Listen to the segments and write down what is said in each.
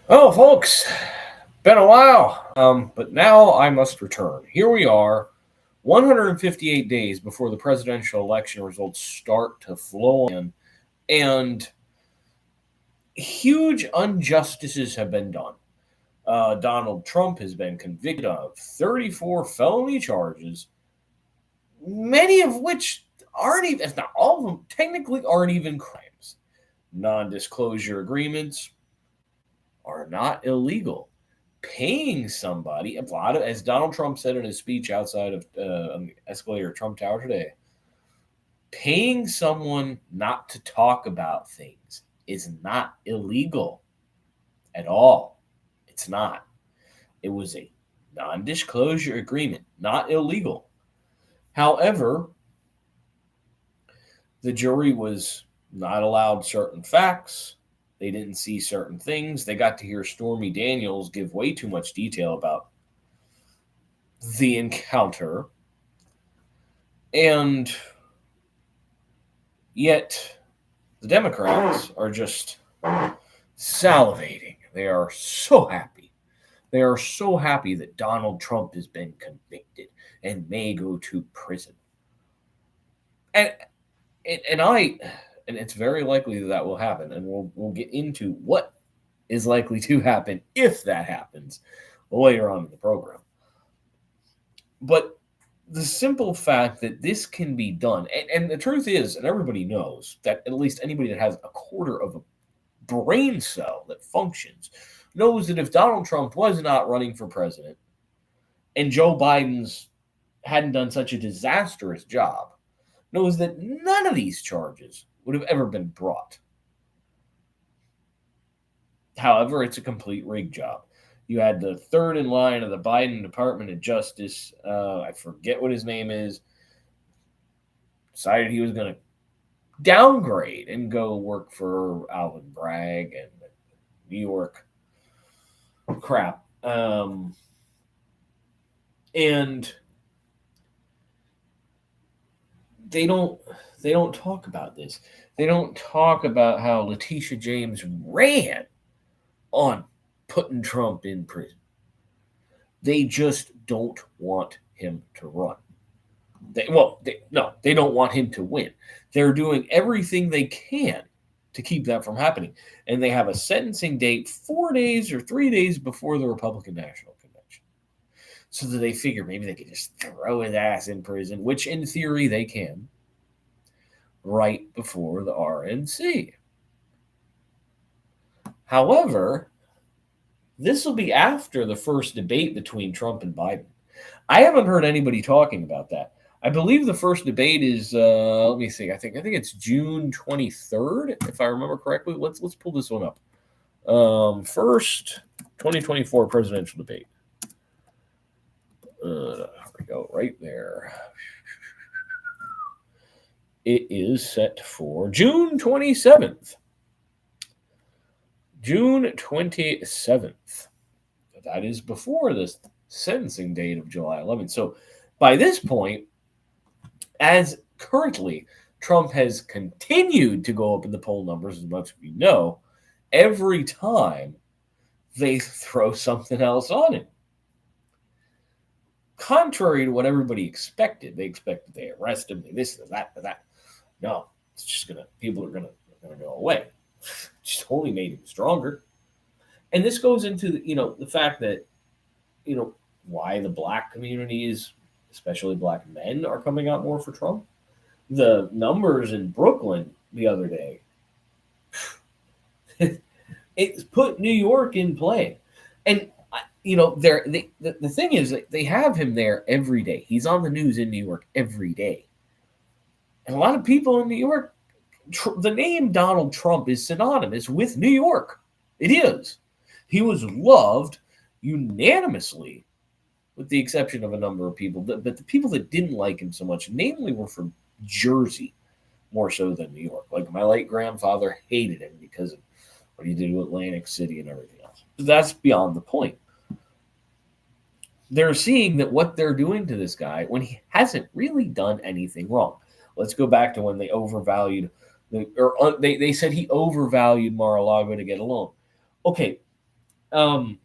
Oh, folks, been a while, but now I must return. Here we are, 158 days before the presidential election results start to flow in, and huge injustices have been done. Donald Trump has been convicted of 34 felony charges, many of which aren't even, if not all of them, technically aren't even crimes. Non disclosure agreements are not illegal. Paying somebody, a lot of, as Donald Trump said in his speech outside of on the escalator at Trump Tower today, paying someone not to talk about things is not illegal at all. It's not. It was a non disclosure agreement, not illegal. However, the jury was not allowed certain facts. They didn't see certain things. They got to hear Stormy Daniels give way too much detail about the encounter. And yet, the Democrats are just salivating. They are so happy. They are so happy that Donald Trump has been convicted and may go to prison. And and it's very likely that will happen, and we'll get into what is likely to happen if that happens later on in the program. But the simple fact that this can be done, and the truth is, and everybody knows that at least anybody that has a quarter of a brain cell that functions knows that if Donald Trump was not running for president and Joe Biden's hadn't done such a disastrous job, knows that none of these charges would have ever been brought. However, it's a complete rig job. You had the third in line of the Biden Department of Justice. I forget what his name is. Decided he was going to downgrade and go work for Alvin Bragg and New York crap. And they don't talk about this. They don't talk about how Letitia James ran on putting Trump in prison. They just don't want him to run. They don't want him to win. They're doing everything they can to keep that from happening. And they have a sentencing date 4 days or 3 days before the Republican National Convention. So that they figure maybe they could just throw his ass in prison, which in theory they can, right before the RNC. However, this will be after the first debate between Trump and Biden. I haven't heard anybody talking about that. I believe the first debate is let me see. I think it's June 23rd, if I remember correctly. Let's pull this one up. First 2024 presidential debate. There we go, right there. It is set for June 27th. June 27th. That is before the sentencing date of July 11th. So by this point, as currently, Trump has continued to go up in the poll numbers, as much as we know, every time they throw something else on it. Contrary to what everybody expected, they expected they arrest him, they this, that. No, it's just people are gonna go away. Just only made him stronger. And this goes into the fact that why the black communities, especially black men, are coming out more for Trump. The numbers in Brooklyn the other day, it's put New York in play. And the thing is that they have him there every day. He's on the news in New York every day. And a lot of people in New York, the name Donald Trump is synonymous with New York. It is. He was loved unanimously, with the exception of a number of people. But the people that didn't like him so much, namely, were from Jersey, more so than New York. Like my late grandfather hated him because of what he did with Atlantic City and everything else. That's beyond the point. They're seeing that what they're doing to this guy when he hasn't really done anything wrong. Let's go back to when they overvalued, they said he overvalued Mar-a-Lago to get a loan. Okay, I'm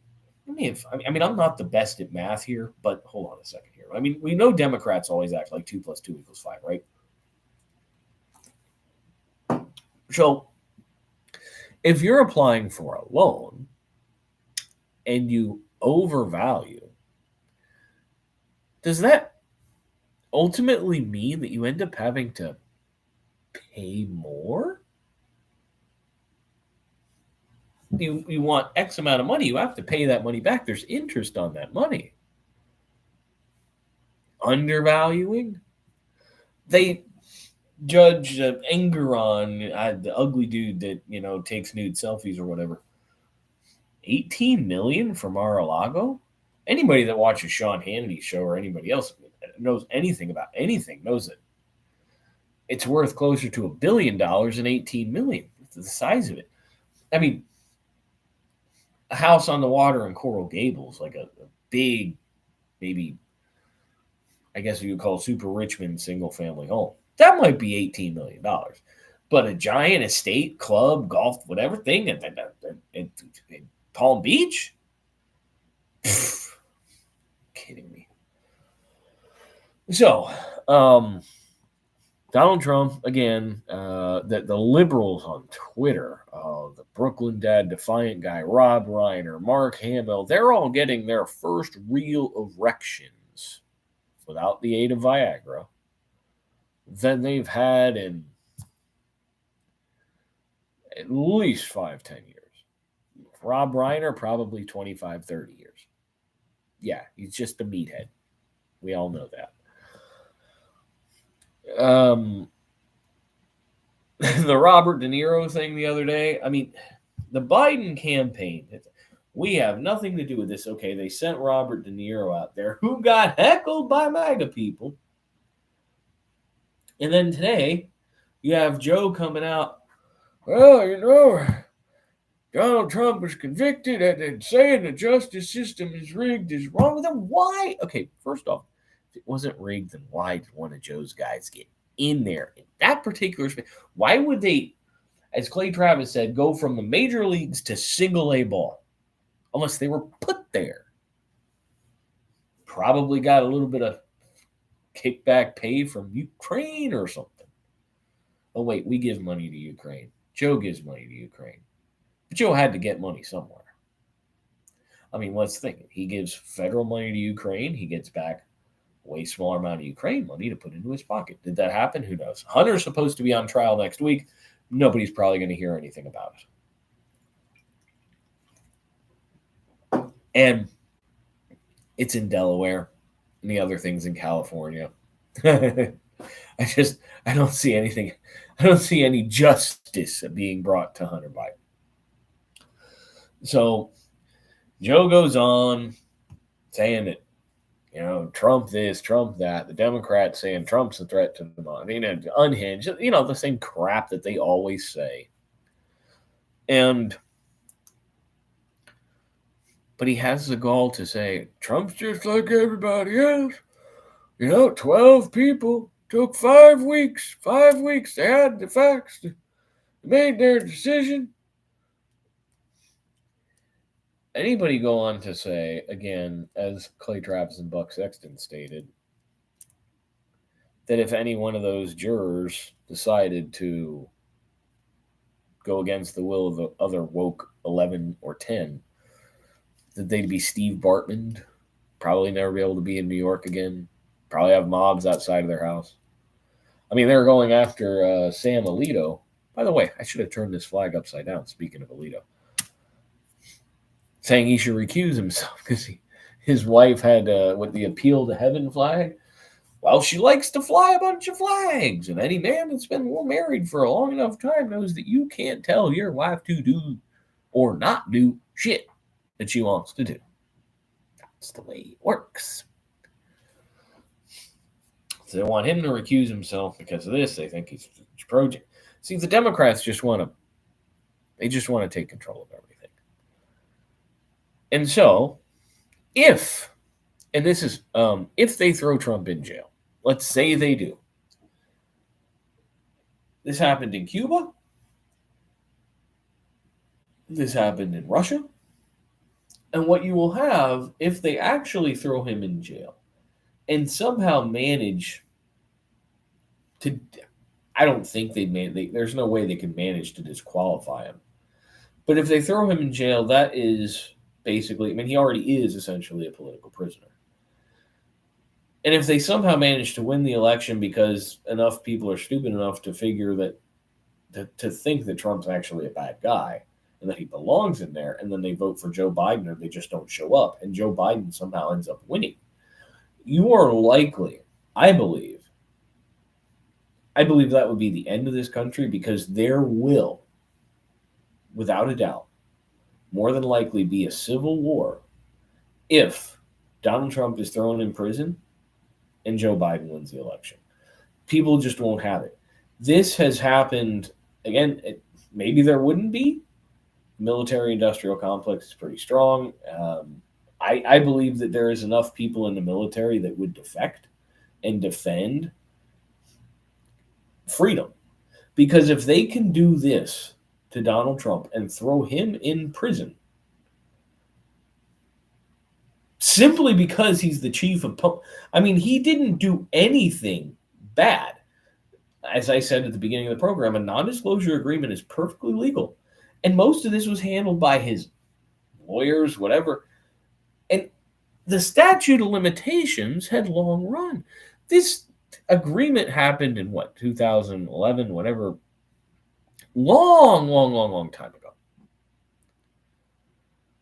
not the best at math here, but hold on a second here. I mean, we know Democrats always act like 2 + 2 = 5, right? So if you're applying for a loan and you overvalue, does that ultimately mean that you end up having to pay more? You want X amount of money, you have to pay that money back. There's interest on that money. Undervaluing? They judge Engeron, the ugly dude that takes nude selfies or whatever. 18 million for Mar-a-Lago? Anybody that watches Sean Hannity's show or anybody else knows anything about anything knows that it's worth closer to $1 billion than 18 million. It's the size of it. I mean, a house on the water in Coral Gables, like a big, maybe, I guess you could call super Richmond single family home. That might be $18 million. But a giant estate, club, golf, whatever thing in Palm Beach? Pfft, kidding me. So, Donald Trump, again, the liberals on Twitter, the Brooklyn Dad Defiant guy, Rob Reiner, Mark Hamill, they're all getting their first real erections without the aid of Viagra than they've had in at least 5-10 years. Rob Reiner, probably 25-30 years. Yeah, he's just a meathead. We all know that. The Robert De Niro thing the other day, I mean, the Biden campaign, we have nothing to do with this. Okay, they sent Robert De Niro out there who got heckled by MAGA people. And then today, you have Joe coming out, well, Donald Trump was convicted and saying the justice system is rigged is wrong with him. Why? Okay, first off, if it wasn't rigged, then why did one of Joe's guys get in there in that particular space? Why would they, as Clay Travis said, go from the major leagues to single A ball unless they were put there? Probably got a little bit of kickback pay from Ukraine or something. Oh, wait, we give money to Ukraine. Joe gives money to Ukraine. But Joe had to get money somewhere. I mean, let's think. He gives federal money to Ukraine. He gets back a way smaller amount of Ukraine money to put into his pocket. Did that happen? Who knows? Hunter's supposed to be on trial next week. Nobody's probably going to hear anything about it. And it's in Delaware and the other things in California. I don't see anything. I don't see any justice being brought to Hunter Biden. So Joe goes on saying that, Trump this, Trump that. The Democrats saying Trump's a threat to them. I mean, unhinged, the same crap that they always say. But he has the gall to say, Trump's just like everybody else. 12 people took 5 weeks. 5 weeks. They had the facts. They made their decision. Anybody go on to say, again, as Clay Travis and Buck Sexton stated, that if any one of those jurors decided to go against the will of the other woke 11 or 10, that they'd be Steve Bartman, probably never be able to be in New York again, probably have mobs outside of their house. I mean, they're going after Sam Alito. By the way, I should have turned this flag upside down, speaking of Alito. Saying he should recuse himself because his wife had with the appeal to heaven flag. Well, she likes to fly a bunch of flags, and any man that's been married for a long enough time knows that you can't tell your wife to do or not do shit that she wants to do. That's the way it works. So they want him to recuse himself because of this. They think he's project. See, the Democrats just want to take control of everything. And so, if they throw Trump in jail, let's say they do. This happened in Cuba. This happened in Russia. And what you will have, if they actually throw him in jail and somehow manage to, I don't think there's no way they can manage to disqualify him. But if they throw him in jail, that is basically, I mean, he already is essentially a political prisoner. And if they somehow manage to win the election because enough people are stupid enough to figure that, to think that Trump's actually a bad guy and that he belongs in there, and then they vote for Joe Biden or they just don't show up, and Joe Biden somehow ends up winning, you are likely, I believe that would be the end of this country, because there will, without a doubt, more than likely be a civil war if Donald Trump is thrown in prison and Joe Biden wins the election. People just won't have it. This has happened, again, maybe there wouldn't be. Military-industrial complex is pretty strong. I believe that there is enough people in the military that would defect and defend freedom. Because if they can do this to Donald Trump and throw him in prison simply because he's the chief of he didn't do anything bad. As I said at the beginning of the program, a non-disclosure agreement is perfectly legal. And most of this was handled by his lawyers, whatever. And the statute of limitations had long run. This agreement happened in 2011, whatever. Long time ago.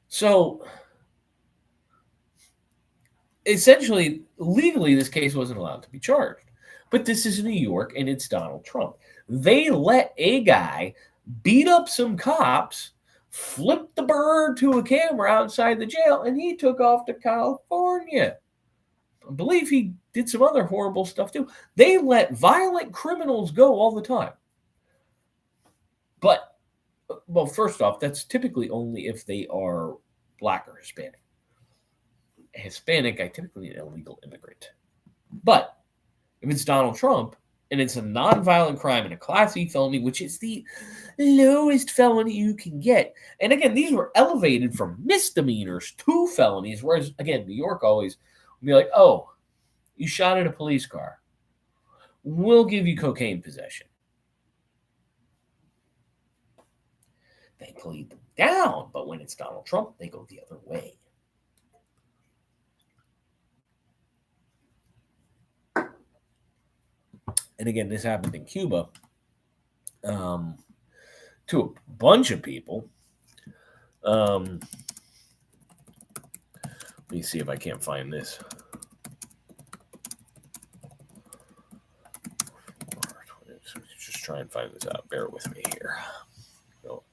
So essentially, legally, this case wasn't allowed to be charged. But this is New York, and it's Donald Trump. They let a guy beat up some cops, flip the bird to a camera outside the jail, and he took off to California. I believe he did some other horrible stuff too. They let violent criminals go all the time. But, well, first off, that's typically only if they are Black or Hispanic. Hispanic, I typically an illegal immigrant. But if it's Donald Trump and it's a nonviolent crime and a Class E felony, which is the lowest felony you can get. And again, these were elevated from misdemeanors to felonies, whereas, again, New York always would be like, oh, you shot at a police car. We'll give you cocaine possession. They plead them down, but when it's Donald Trump, they go the other way. And again, this happened in Cuba to a bunch of people. Let me see if I can't find this. Just try and find this out. Bear with me here. So,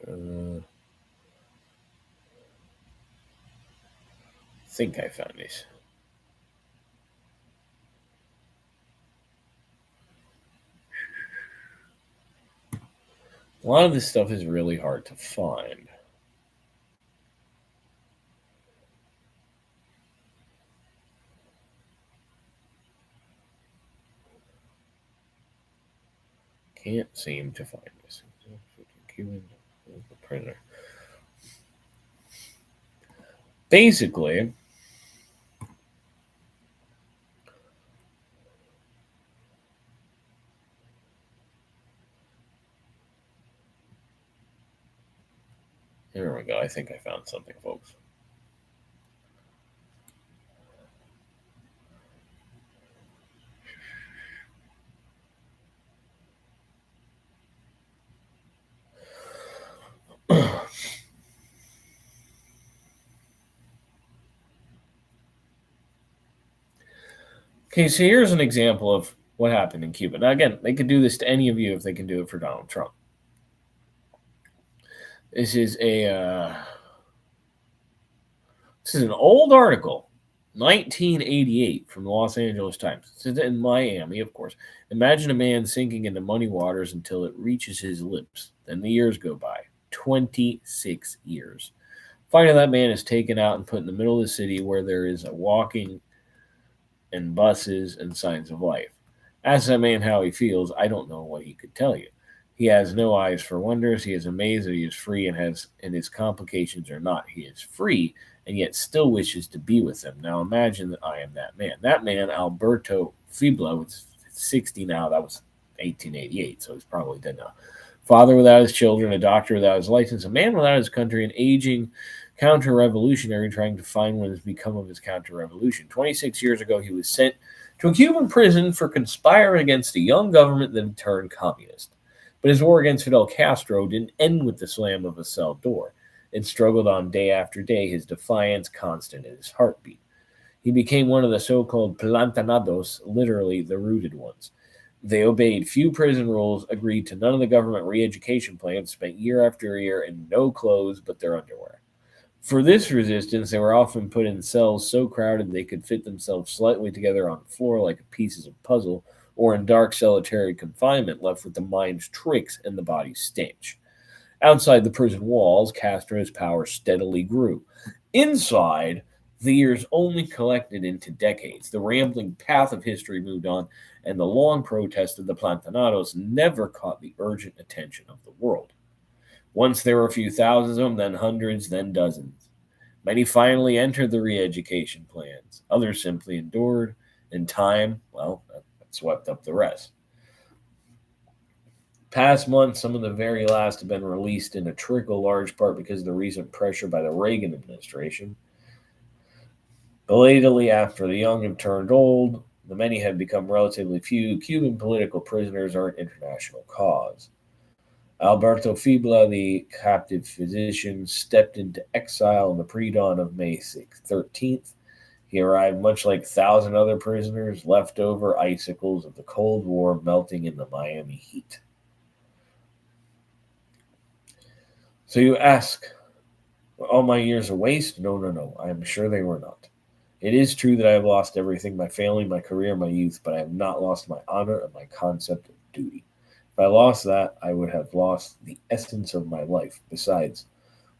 I think I found this. A lot of this stuff is really hard to find. Can't seem to find this. Cuban printer. Basically, here we go. I think I found something, folks. Okay, so here's an example of what happened in Cuba. Now, again, they could do this to any of you if they can do it for Donald Trump. This is an old article, 1988, from the Los Angeles Times. It's in Miami, of course. Imagine a man sinking into muddy waters until it reaches his lips. Then the years go by. 26 years. Finally, that man is taken out and put in the middle of the city where there is a walking and buses and signs of life. Ask that man how he feels. I don't know what he could tell you. He has no eyes for wonders. He is amazed that he is free and his complications are not. He is free and yet still wishes to be with them. Now imagine that I am that man. That man, Alberto Fibla, was 60 now. That was 1888, so he's probably dead now. Father without his children, a doctor without his license, a man without his country, an aging counter-revolutionary trying to find what has become of his counter-revolution. 26 years ago, he was sent to a Cuban prison for conspiring against a young government that had turned communist. But his war against Fidel Castro didn't end with the slam of a cell door. It struggled on day after day, his defiance constant in his heartbeat. He became one of the so-called plantanados, literally the rooted ones. They obeyed few prison rules, agreed to none of the government re-education plans, spent year after year in no clothes but their underwear. For this resistance, they were often put in cells so crowded they could fit themselves slightly together on the floor like pieces of puzzle, or in dark solitary confinement, left with the mind's tricks and the body's stench. Outside the prison walls, Castro's power steadily grew. Inside, the years only collected into decades. The rambling path of history moved on, and the long protest of the Plantanados never caught the urgent attention of the world. Once there were a few thousands of them, then hundreds, then dozens. Many finally entered the re-education plans. Others simply endured. In time, well, that swept up the rest. Past months, some of the very last have been released in a trickle, large part because of the recent pressure by the Reagan administration. Belatedly, after the young have turned old, the many have become relatively few. Cuban political prisoners are an international cause. Alberto Fibla, the captive physician, stepped into exile in the pre-dawn of May 13th. He arrived much like 1,000 other prisoners, leftover icicles of the Cold War melting in the Miami heat. So you ask, were all my years a waste? No. I am sure they were not. It is true that I have lost everything, my family, my career, my youth, but I have not lost my honor and my concept of duty. If I lost that, I would have lost the essence of my life. Besides,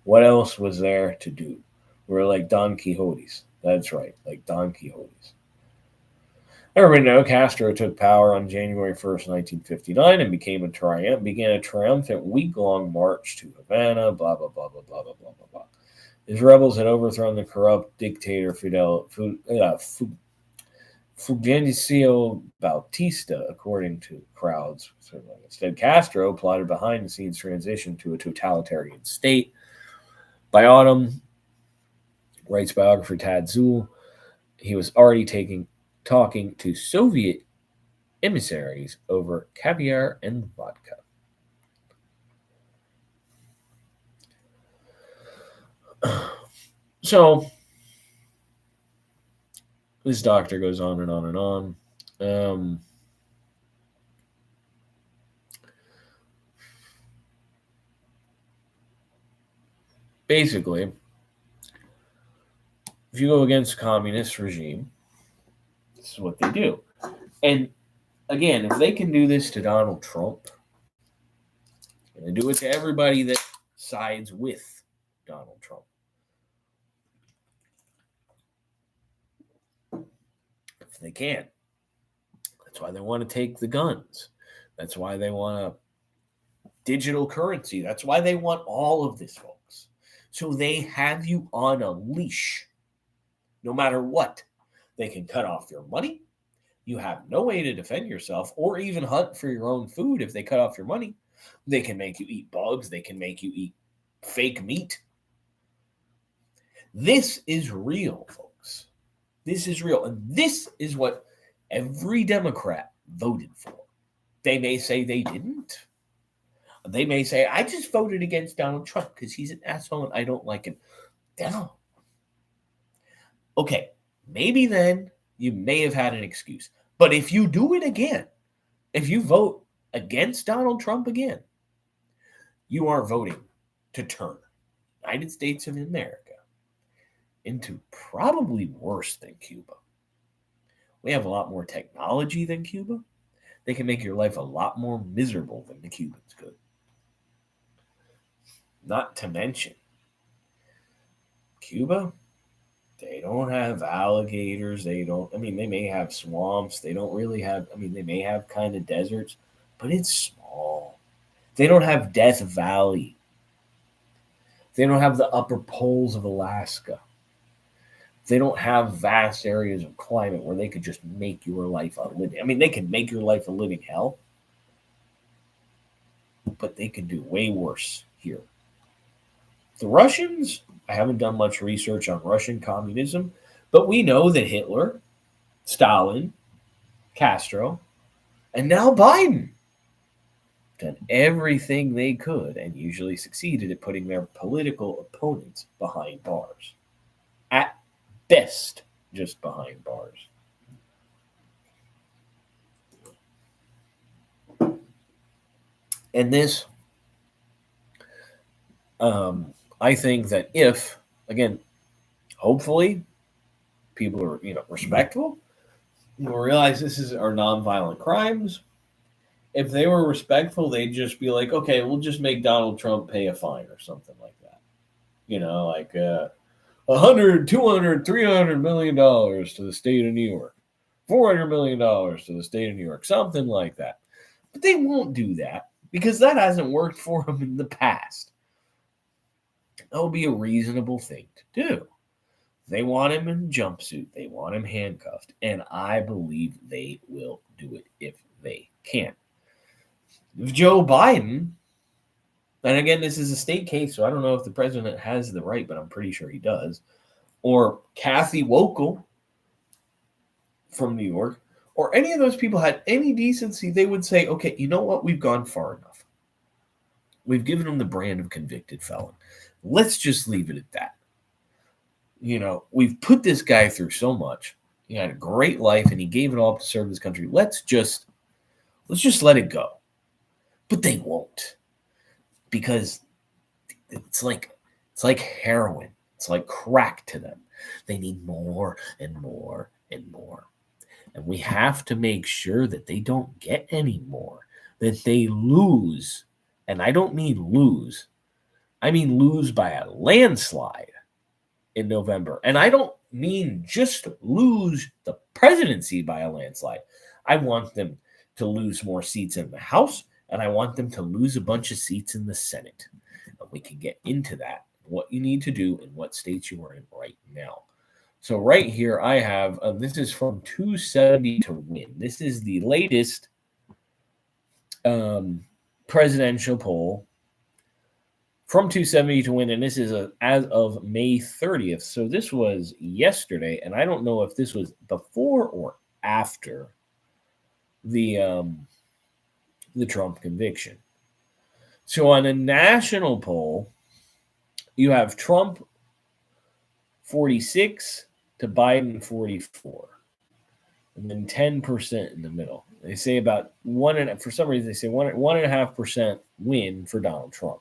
what else was there to do? We're like Don Quixotes. That's right, like Don Quixotes. Everybody knows Castro took power on January 1st, 1959 and began a triumphant week-long march to Havana, blah, blah, blah, blah, blah, blah, blah, blah, blah. His rebels had overthrown the corrupt dictator Fulgencio Bautista, according to crowds. Instead, Castro plotted behind-the-scenes transition to a totalitarian state. By autumn, writes biographer Tad Zul, he was already talking to Soviet emissaries over caviar and vodka. So, this doctor goes on and on and on. Basically, if you go against a communist regime, this is what they do. And again, if they can do this to Donald Trump, they're going to do it to everybody that sides with Donald Trump. If they can. That's why they want to take the guns. That's why they want a digital currency. That's why they want all of this, folks. So they have you on a leash. No matter what. They can cut off your money. You have no way to defend yourself or even hunt for your own food if they cut off your money. They can make you eat bugs. They can make you eat fake meat. This is real, folks. This is real. And this is what every Democrat voted for. They may say they didn't. They may say, I just voted against Donald Trump because he's an asshole and I don't like him. No. Okay, maybe then you may have had an excuse. But if you do it again, if you vote against Donald Trump again, you are voting to turn the United States of America into probably worse than Cuba. We have a lot more technology than Cuba. They can make your life a lot more miserable than the Cubans could. Not to mention, Cuba, they don't have alligators. They may have swamps. They don't really have, they may have kind of deserts, but it's small. They don't have Death Valley. They don't have the upper poles of Alaska. They don't have vast areas of climate where they could just make your life a living. I mean, they can make your life a living hell, but they can do way worse here. The Russians, I haven't done much research on Russian communism, but we know that Hitler, Stalin, Castro, and now Biden done everything they could and usually succeeded at putting their political opponents behind bars. At best, just behind bars. And this, I think that if, again, hopefully people are, respectful, will realize this are nonviolent crimes. If they were respectful, they'd just be like, okay, we'll just make Donald Trump pay a fine or something like that. Like $100, $200, $300 million to the state of New York, $400 million to the state of New York, something like that. But they won't do that because that hasn't worked for them in the past. That would be a reasonable thing to do. They want him in a jumpsuit. They want him handcuffed. And I believe they will do it if they can. If Joe Biden, and again, this is a state case, so I don't know if the president has the right, but I'm pretty sure he does, or Kathy Hochul from New York, or any of those people had any decency, they would say, okay, you know what? We've gone far enough. We've given him the brand of convicted felon. Let's just leave it at that. We've put this guy through so much. He had a great life, and he gave it all up to serve this country. Let's just let it go. But they won't, because it's like heroin. It's like crack to them. They need more and more and more. And we have to make sure that they don't get any more, that they lose. And I don't mean lose. I mean lose by a landslide in November. And I don't mean just lose the presidency by a landslide. I want them to lose more seats in the House, and I want them to lose a bunch of seats in the Senate. And we can get into that, what you need to do and what states you are in right now. So right here I have, this is from 270 to win. This is the latest presidential poll from 270 to win, and this is as of May 30th. So this was yesterday, and I don't know if this was before or after the Trump conviction. So on a national poll, you have Trump 46 to Biden 44, and then 10% in the middle. They say about for some reason they say 1.5% win for Donald Trump.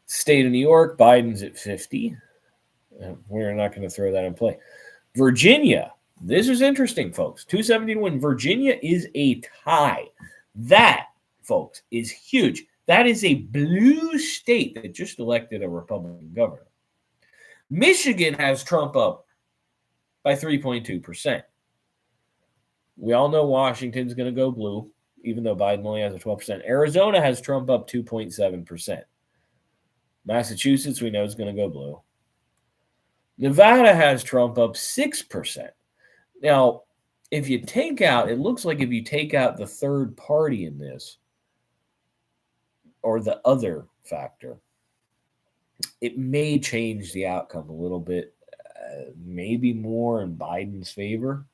State of New York, Biden's at 50. We're not going to throw that in play. Virginia, this is interesting, folks. 270 to win. Virginia is a tie. That, folks, is huge. That is a blue state that just elected a Republican governor. Michigan has Trump up by 3.2%. We all know Washington's going to go blue, even though Biden only has a 12%. Arizona has Trump up 2.7%. Massachusetts, we know, is going to go blue. Nevada has Trump up 6%. Now, if you take out, it looks like if you take out the third party in this, or the other factor, it may change the outcome a little bit, maybe more in Biden's favor,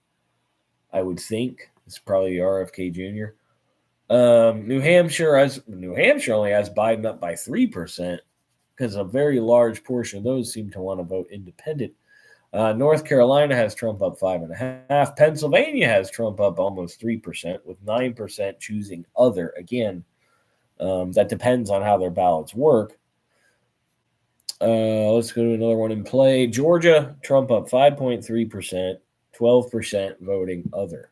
I would think. It's probably the RFK Jr. New Hampshire only has Biden up by 3%, because a very large portion of those seem to want to vote independent. North Carolina has Trump up 5.5%. Pennsylvania has Trump up almost 3%, with 9% choosing other. Again, that depends on how their ballots work. Let's go to another one in play. Georgia, Trump up 5.3%, 12% voting other.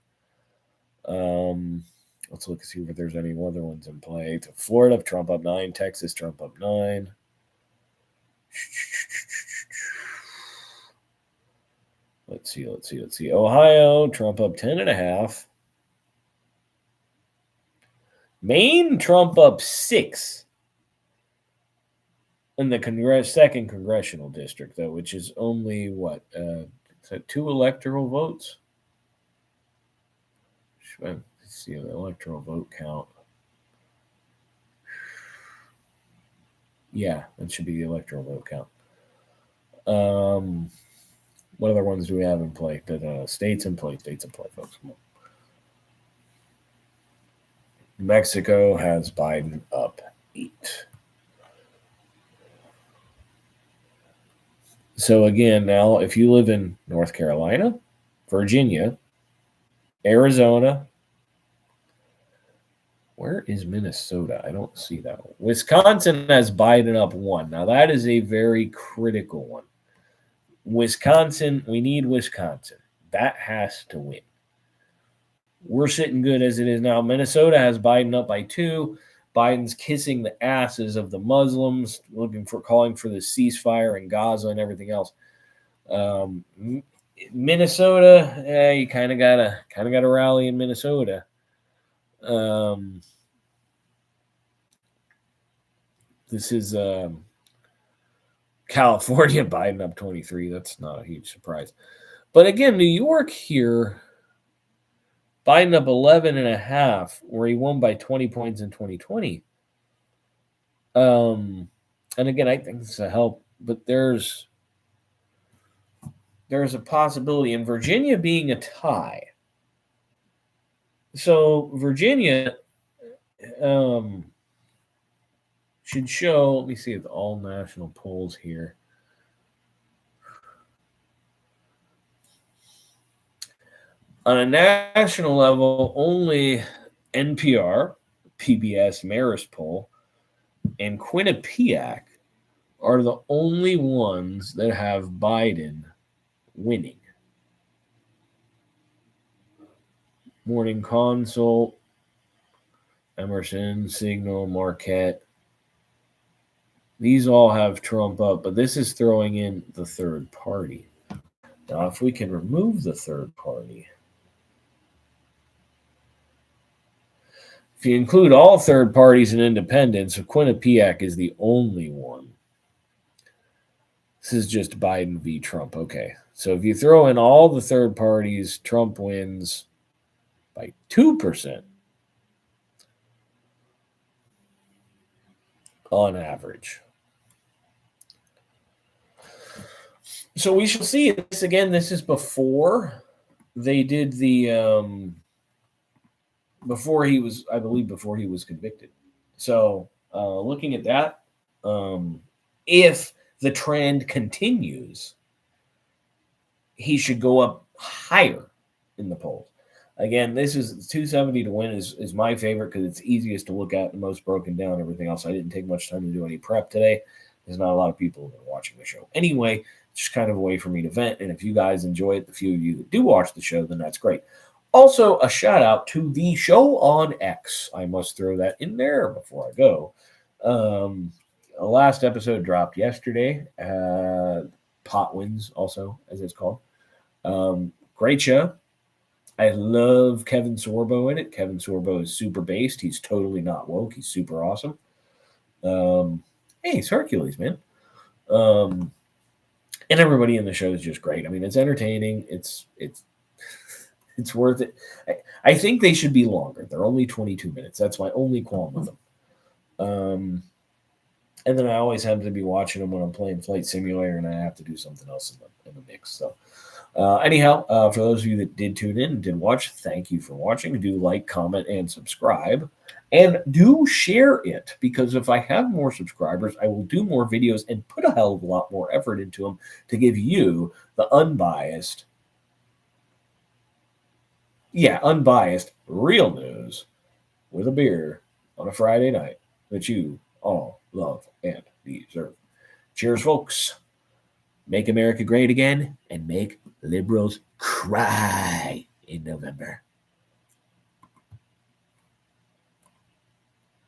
Let's look and see if there's any other ones in play. Florida, Trump up 9%. Texas, Trump up 9%. Let's see. Ohio, Trump up 10.5%. Maine, Trump up 6 in the second congressional district, though, which is only what? Is that 2 electoral votes? Let's see the electoral vote count. Yeah, that should be the electoral vote count. What other ones do we have in play? States in play, folks. Mexico has Biden up 8. So again, now if you live in North Carolina, Virginia, Arizona, where is Minnesota? I don't see that one. Wisconsin has Biden up 1. Now that is a very critical one. Wisconsin, we need Wisconsin. That has to win. We're sitting good as it is now. Minnesota has Biden up by 2. Biden's kissing the asses of the Muslims, calling for the ceasefire in Gaza and everything else. Minnesota, you kind of gotta rally in Minnesota. This is California, Biden up 23. That's not a huge surprise. But again, New York here, Biden up 11.5, where he won by 20 points in 2020. And again, I think this is a help, but there's a possibility in Virginia being a tie. So Virginia should show, let me see the all national polls here. On a national level, only NPR, PBS Marist poll, and Quinnipiac are the only ones that have Biden winning. Morning Consult, Emerson, Signal, Marquette. These all have Trump up, but this is throwing in the third party. Now, if we can remove the third party, if you include all third parties and independents, Quinnipiac is the only one. This is just Biden v. Trump. Okay, so if you throw in all the third parties, Trump wins by 2% on average. So we shall see. This again, this is before they did the before he was convicted. So looking at that, if the trend continues, he should go up higher in the polls. Again, this is 270 to win is my favorite because it's easiest to look at and most broken down. Everything else, I didn't take much time to do any prep today. There's not a lot of people that are watching the show. Anyway, it's just kind of a way for me to vent. And if you guys enjoy it, the few of you that do watch the show, then that's great. Also, a shout out to the show on X. I must throw that in there before I go. The last episode dropped yesterday. Pot Wins, also, as it's called. Great show. I love Kevin Sorbo in it. Kevin Sorbo is super based. He's totally not woke. He's super awesome. Hey, he's Hercules, man. And everybody in the show is just great. I mean, it's entertaining. It's worth it. I think they should be longer. They're only 22 minutes. That's my only qualm with them. And then I always happen to be watching them when I'm playing Flight Simulator and I have to do something else in the mix. So anyhow, for those of you that did tune in and did watch, thank you for watching. Do like, comment, and subscribe. And do share it, because if I have more subscribers, I will do more videos and put a hell of a lot more effort into them to give you the unbiased, real news with a beer on a Friday night that you all love and deserve. Cheers, folks. Make America great again and make liberals cry in November.